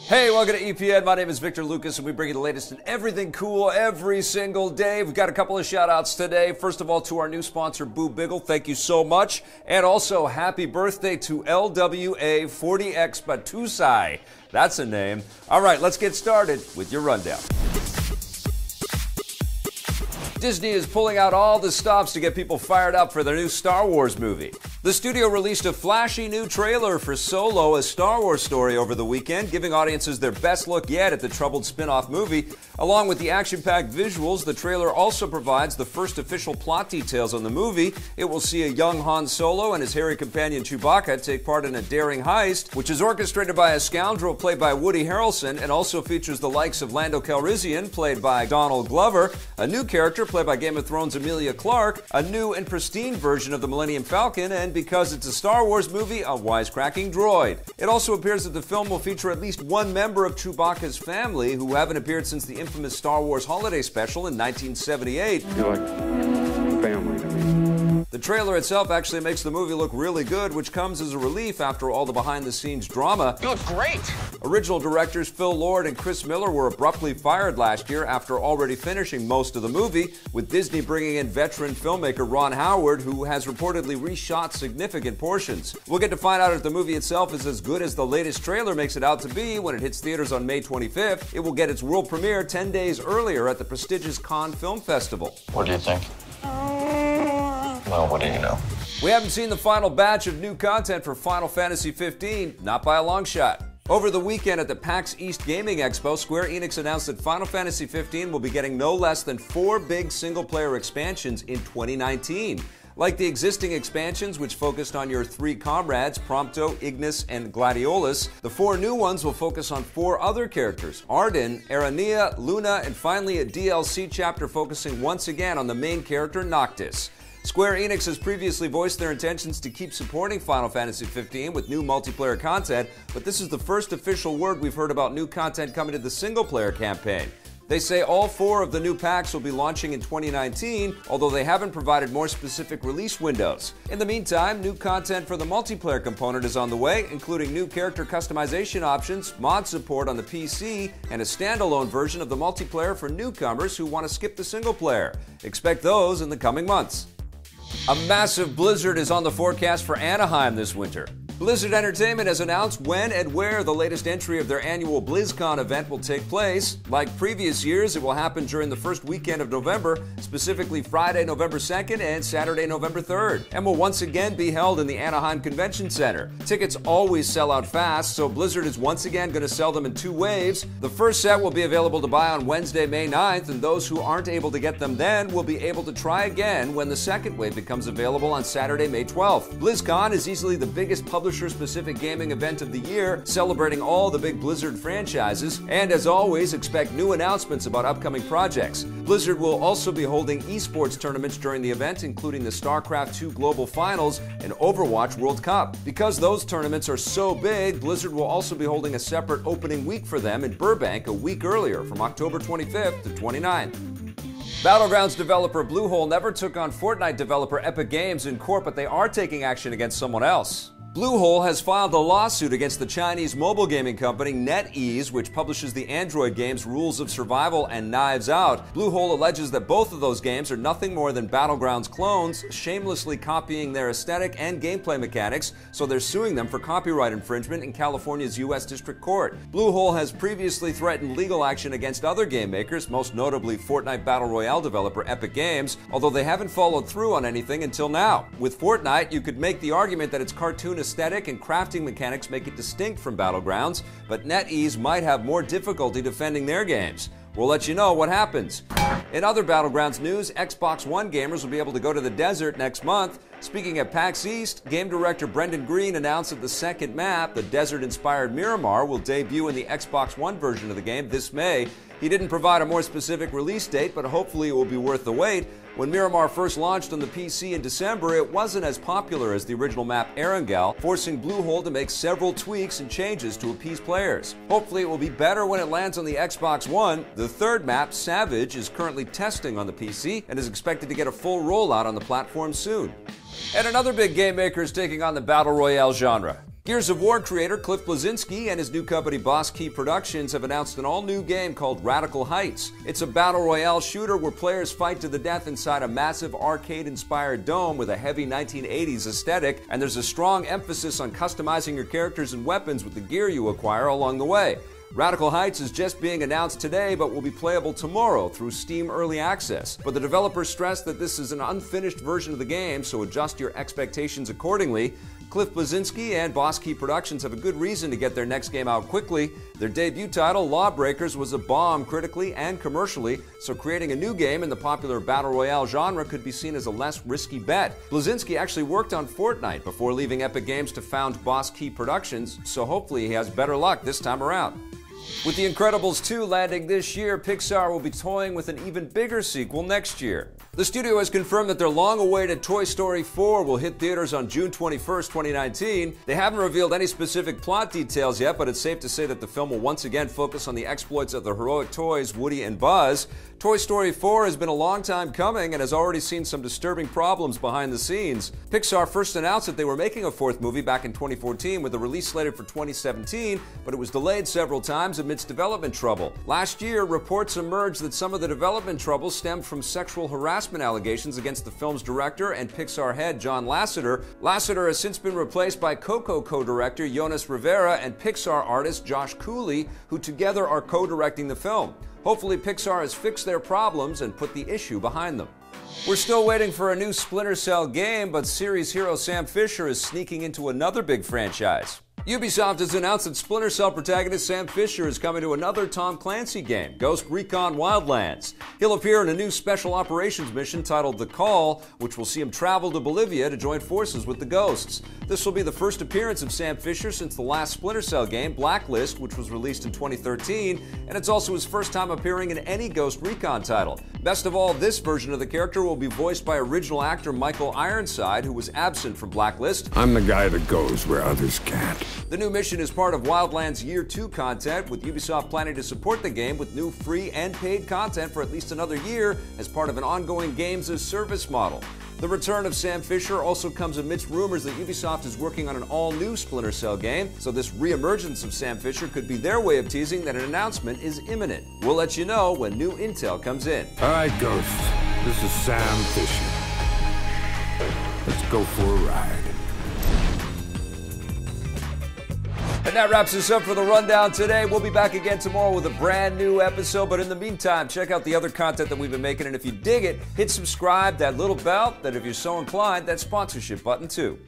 Hey, welcome to EPN. My name is Victor Lucas, and we bring you the latest in everything cool every single day. We've got a couple of shout-outs today. First of all, to our new sponsor, Boo Biggle. Thank you so much. And also, happy birthday to LWA40X Batusai. That's a name. All right, let's get started with your rundown. Disney is pulling out all the stops to get people fired up for their new Star Wars movie. The studio released a flashy new trailer for Solo, a Star Wars story, over the weekend, giving audiences their best look yet at the troubled spin-off movie. Along with the action-packed visuals, the trailer also provides the first official plot details on the movie. It will see a young Han Solo and his hairy companion Chewbacca take part in a daring heist, which is orchestrated by a scoundrel played by Woody Harrelson, and also features the likes of Lando Calrissian, played by Donald Glover, a new character played by Game of Thrones' Emilia Clarke, a new and pristine version of the Millennium Falcon, and because it's a Star Wars movie, a wisecracking droid. It also appears that the film will feature at least one member of Chewbacca's family who haven't appeared since the infamous Star Wars holiday special in 1978. You're like family to me. The trailer itself actually makes the movie look really good, which comes as a relief after all the behind-the-scenes drama. You look great! Original directors Phil Lord and Chris Miller were abruptly fired last year after already finishing most of the movie, with Disney bringing in veteran filmmaker Ron Howard, who has reportedly reshot significant portions. We'll get to find out if the movie itself is as good as the latest trailer makes it out to be when it hits theaters on May 25th. It will get its world premiere 10 days earlier at the prestigious Cannes Film Festival. What do you think? Well, what do you know? We haven't seen the final batch of new content for Final Fantasy XV, not by a long shot. Over the weekend at the PAX East Gaming Expo, Square Enix announced that Final Fantasy XV will be getting no less than 4 big single-player expansions in 2019. Like the existing expansions, which focused on your 3 comrades, Prompto, Ignis, and Gladiolus, the 4 new ones will focus on 4 other characters, Arden, Aranea, Luna, and finally a DLC chapter focusing once again on the main character, Noctis. Square Enix has previously voiced their intentions to keep supporting Final Fantasy XV with new multiplayer content, but this is the first official word we've heard about new content coming to the single-player campaign. They say all 4 of the new packs will be launching in 2019, although they haven't provided more specific release windows. In the meantime, new content for the multiplayer component is on the way, including new character customization options, mod support on the PC, and a standalone version of the multiplayer for newcomers who want to skip the single player. Expect those in the coming months. A massive blizzard is on the forecast for Anaheim this winter. Blizzard Entertainment has announced when and where the latest entry of their annual BlizzCon event will take place. Like previous years, it will happen during the first weekend of November, specifically Friday, November 2nd and Saturday, November 3rd, and will once again be held in the Anaheim Convention Center. Tickets always sell out fast, so Blizzard is once again going to sell them in 2 waves. The first set will be available to buy on Wednesday, May 9th, and those who aren't able to get them then will be able to try again when the second wave becomes available on Saturday, May 12th. BlizzCon is easily the biggest publisher-specific gaming event of the year, celebrating all the big Blizzard franchises, and as always, expect new announcements about upcoming projects. Blizzard will also be holding esports tournaments during the event, including the StarCraft 2 Global Finals and Overwatch World Cup. Because those tournaments are so big, Blizzard will also be holding a separate opening week for them in Burbank a week earlier, from October 25th to 29th. Battlegrounds developer Bluehole never took on Fortnite developer Epic Games in court, but they are taking action against someone else. Bluehole has filed a lawsuit against the Chinese mobile gaming company NetEase, which publishes the Android games Rules of Survival and Knives Out. Bluehole alleges that both of those games are nothing more than Battlegrounds clones, shamelessly copying their aesthetic and gameplay mechanics, so they're suing them for copyright infringement in California's U.S. District Court. Bluehole has previously threatened legal action against other game makers, most notably Fortnite Battle Royale developer Epic Games, although they haven't followed through on anything until now. With Fortnite, you could make the argument that its cartoon aesthetic and crafting mechanics make it distinct from Battlegrounds, but NetEase might have more difficulty defending their games. We'll let you know what happens. In other Battlegrounds news, Xbox One gamers will be able to go to the desert next month. Speaking at PAX East, game director Brendan Green announced that the second map, the desert-inspired Miramar, will debut in the Xbox One version of the game this May. He didn't provide a more specific release date, but hopefully it will be worth the wait. When Miramar first launched on the PC in December, it wasn't as popular as the original map Erangel, forcing Bluehole to make several tweaks and changes to appease players. Hopefully it will be better when it lands on the Xbox One. The third map, Savage, is currently testing on the PC and is expected to get a full rollout on the platform soon. And another big game maker is taking on the Battle Royale genre. Gears of War creator Cliff Bleszinski and his new company Boss Key Productions have announced an all-new game called Radical Heights. It's a battle royale shooter where players fight to the death inside a massive arcade-inspired dome with a heavy 1980s aesthetic, and there's a strong emphasis on customizing your characters and weapons with the gear you acquire along the way. Radical Heights is just being announced today, but will be playable tomorrow through Steam Early Access. But the developers stress that this is an unfinished version of the game, so adjust your expectations accordingly. Cliff Bleszinski and Boss Key Productions have a good reason to get their next game out quickly. Their debut title, Lawbreakers, was a bomb critically and commercially, so creating a new game in the popular Battle Royale genre could be seen as a less risky bet. Bleszinski actually worked on Fortnite before leaving Epic Games to found Boss Key Productions, so hopefully he has better luck this time around. With The Incredibles 2 landing this year, Pixar will be toying with an even bigger sequel next year. The studio has confirmed that their long-awaited Toy Story 4 will hit theaters on June 21st, 2019. They haven't revealed any specific plot details yet, but it's safe to say that the film will once again focus on the exploits of the heroic toys Woody and Buzz. Toy Story 4 has been a long time coming and has already seen some disturbing problems behind the scenes. Pixar first announced that they were making a fourth movie back in 2014 with a release slated for 2017, but it was delayed several times amidst development trouble. Last year, reports emerged that some of the development trouble stemmed from sexual harassment allegations against the film's director and Pixar head John Lasseter. Lasseter has since been replaced by Coco co-director Jonas Rivera and Pixar artist Josh Cooley, who together are co-directing the film. Hopefully Pixar has fixed their problems and put the issue behind them. We're still waiting for a new Splinter Cell game, but series hero Sam Fisher is sneaking into another big franchise. Ubisoft has announced that Splinter Cell protagonist Sam Fisher is coming to another Tom Clancy game, Ghost Recon Wildlands. He'll appear in a new special operations mission titled The Call, which will see him travel to Bolivia to join forces with the Ghosts. This will be the first appearance of Sam Fisher since the last Splinter Cell game, Blacklist, which was released in 2013, and it's also his first time appearing in any Ghost Recon title. Best of all, this version of the character will be voiced by original actor Michael Ironside, who was absent from Blacklist. I'm the guy that goes where others can't. The new mission is part of Wildlands Year 2 content, with Ubisoft planning to support the game with new free and paid content for at least another year as part of an ongoing games-as-service model. The return of Sam Fisher also comes amidst rumors that Ubisoft is working on an all-new Splinter Cell game, so this re-emergence of Sam Fisher could be their way of teasing that an announcement is imminent. We'll let you know when new intel comes in. All right, Ghost. This is Sam Fisher. Let's go for a ride. And that wraps us up for the rundown today. We'll be back again tomorrow with a brand new episode. But in the meantime, check out the other content that we've been making. And if you dig it, hit subscribe, that little bell, that if you're so inclined, that sponsorship button too.